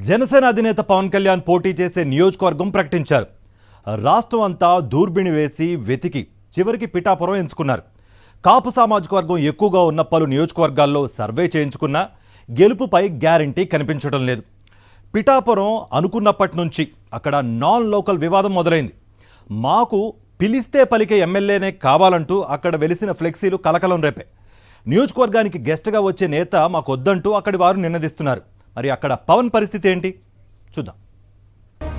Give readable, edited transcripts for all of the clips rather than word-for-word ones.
జనసేన అధినేత పవన్ కళ్యాణ్ పోటీ చేసే నియోజకవర్గం ప్రకటించారు. రాష్ట్రం అంతా దూర్బిణి వేసి వెతికి చివరికి పిఠాపురం ఎంచుకున్నారు. కాపు సామాజిక వర్గం ఎక్కువగా ఉన్న పలు నియోజకవర్గాల్లో సర్వే చేయించుకున్నా గెలుపుపై గ్యారంటీ కనిపించడం లేదు. పిఠాపురం అనుకున్నప్పటి నుంచి అక్కడ నాన్ లోకల్ వివాదం మొదలైంది. మాకు పిలిస్తే పలికే ఎమ్మెల్యేనే కావాలంటూ అక్కడ వెలిసిన ఫ్లెక్సీలు కలకలం రేపే. నియోజకవర్గానికి గెస్ట్గా వచ్చే నేత మాకొద్దంటూ అక్కడి వారు నినదిస్తున్నారు. మరి అక్కడ పవన్ పరిస్థితి ఏంటి చూద్దాం.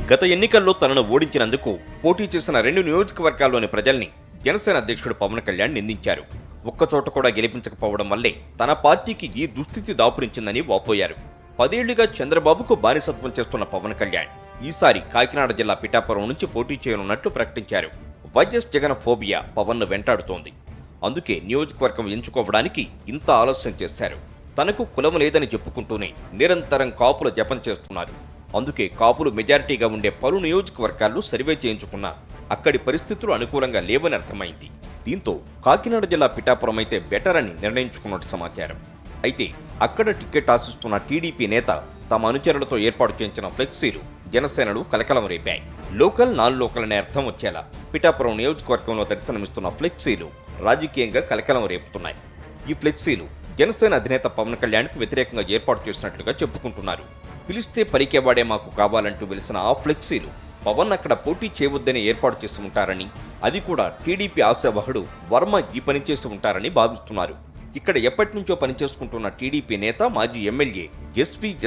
గత ఎన్నికల్లో తనను ఓడించినందుకు పోటీ చేసిన 2 నియోజకవర్గాల్లోని ప్రజల్ని జనసేన అధ్యక్షుడు పవన్ కళ్యాణ్ నిందించారు. ఒక్కచోట కూడా గెలిపించకపోవడం వల్లే తన పార్టీకి ఈ దుస్థితి దాపురించిందని వాపోయారు. 10 ఏళ్లుగా చంద్రబాబుకు బానిసత్వం చేస్తున్న పవన్ కళ్యాణ్ ఈసారి కాకినాడ జిల్లా పిఠాపురం నుంచి పోటీ చేయనున్నట్లు ప్రకటించారు. వైఎస్ జగన్ ఫోబియా పవన్ను వెంటాడుతోంది. అందుకే నియోజకవర్గం ఎంచుకోవడానికి ఇంత ఆలస్యం చేశారు. తనకు కులం లేదని చెప్పుకుంటూనే నిరంతరం కాపుల జపం చేస్తున్నారు. అందుకే కాపులు మెజారిటీగా ఉండే పలు నియోజకవర్గాల్లో సర్వే చేయించుకున్నా అక్కడి పరిస్థితులు అనుకూలంగా లేవని అర్థమైంది. దీంతో కాకినాడ జిల్లా పిఠాపురం అయితే బెటర్ అని నిర్ణయించుకున్నట్టు సమాచారం. అయితే అక్కడ టికెట్ ఆశిస్తున్న టీడీపీ నేత తమ అనుచరులతో ఏర్పాటు చేయించిన ఫ్లెక్సీలు జనసేనలు కలకలం రేపాయి. లోకల్ నాన్ లోకల్ అనే అర్థం వచ్చేలా పిఠాపురం నియోజకవర్గంలో దర్శనమిస్తున్న ఫ్లెక్సీలు రాజకీయంగా కలకలం రేపుతున్నాయి. ఈ ఫ్లెక్సీలు జనసేన అధినేత పవన్ కళ్యాణ్కు వ్యతిరేకంగా ఏర్పాటు చేసినట్లుగా చెప్పుకుంటున్నారు. పిలిస్తే పలికేవాడే మాకు కావాలంటూ వెలిసిన ఆ ఫ్లెక్సీలు పవన్ అక్కడ పోటీ చేయవద్దని ఏర్పాటు చేసి ఉంటారని, అది కూడా టీడీపీ ఆశావహుడు వర్మ ఈ పని చేసి ఉంటారని భావిస్తున్నారు. ఇక్కడ ఎప్పటి నుంచో పనిచేసుకుంటున్న టీడీపీ నేత మాజీ ఎమ్మెల్యే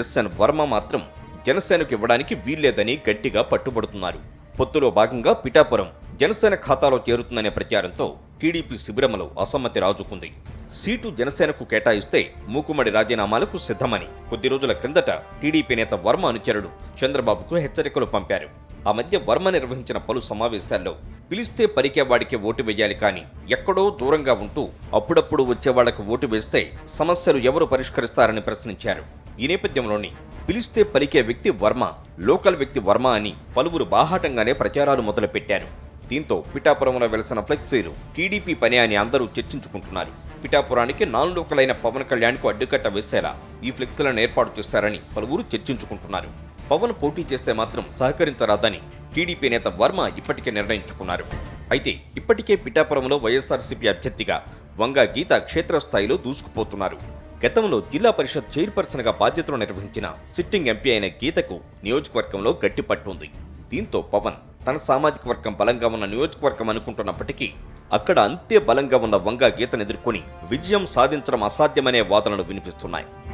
ఎస్ఎన్ వర్మ మాత్రం జనసేనకు ఇవ్వడానికి వీల్లేదని గట్టిగా పట్టుబడుతున్నారు. పొత్తులో భాగంగా పిఠాపురం జనసేన ఖాతాలో చేరుతుందనే ప్రచారంతో టీడీపీ శిబిరంలో అసమ్మతి రాజుకుంది. సీటు జనసేనకు కేటాయిస్తే మూకుమ్మడి రాజీనామాలకు సిద్ధమని కొద్ది రోజుల క్రిందట టీడీపీ నేత వర్మ అనుచరుడు చంద్రబాబుకు హెచ్చరికలు పంపారు. ఆ మధ్య వర్మ నిర్వహించిన పలు సమావేశాల్లో పిలిస్తే పలికేవాడికి ఓటు వేయాలి కానీ ఎక్కడో దూరంగా ఉంటూ అప్పుడప్పుడు వచ్చేవాళ్లకు ఓటు వేస్తే సమస్యలు ఎవరు పరిష్కరిస్తారని ప్రశ్నించారు. ఈ నేపథ్యంలోని పిలిస్తే పలికే వ్యక్తి వర్మ, లోకల్ వ్యక్తి వర్మ అని పలువురు బాహాటంగానే ప్రచారాలు మొదలుపెట్టారు. దీంతో పిఠాపురంలో వెలిసిన ఫ్లెక్సీలు టీడీపీ పని అని అందరూ చర్చించుకుంటున్నారు. పిఠాపురానికి నాన్ లోకల్ అయిన పవన్ కళ్యాణ్కు అడ్డుకట్ట వేసేలా ఈ ఫ్లెక్సీలను ఏర్పాటు చేస్తారని పలువురు చర్చించుకుంటున్నారు. పవన్ పోటీ చేస్తే మాత్రం సహకరించరాదని టీడీపీ నేత వర్మ ఇప్పటికే నిర్ణయించుకున్నారు. అయితే ఇప్పటికే పిఠాపురంలో వైఎస్ఆర్సీపీ అభ్యర్థిగా వంగ గీత క్షేత్రస్థాయిలో దూసుకుపోతున్నారు. గతంలో జిల్లా పరిషత్ చైర్పర్సన్గా బాధ్యతలు నిర్వహించిన సిట్టింగ్ ఎంపీ అయిన గీతకు నియోజకవర్గంలో గట్టి పట్టుంది. దీంతో పవన్ తన సామాజిక వర్గం బలంగా ఉన్న నియోజకవర్గం అనుకుంటున్నప్పటికీ అక్కడ అంతే బలంగా ఉన్న వంగ గీతను ఎదుర్కొని విజయం సాధించడం అసాధ్యమనే వాదనలు వినిపిస్తున్నాయి.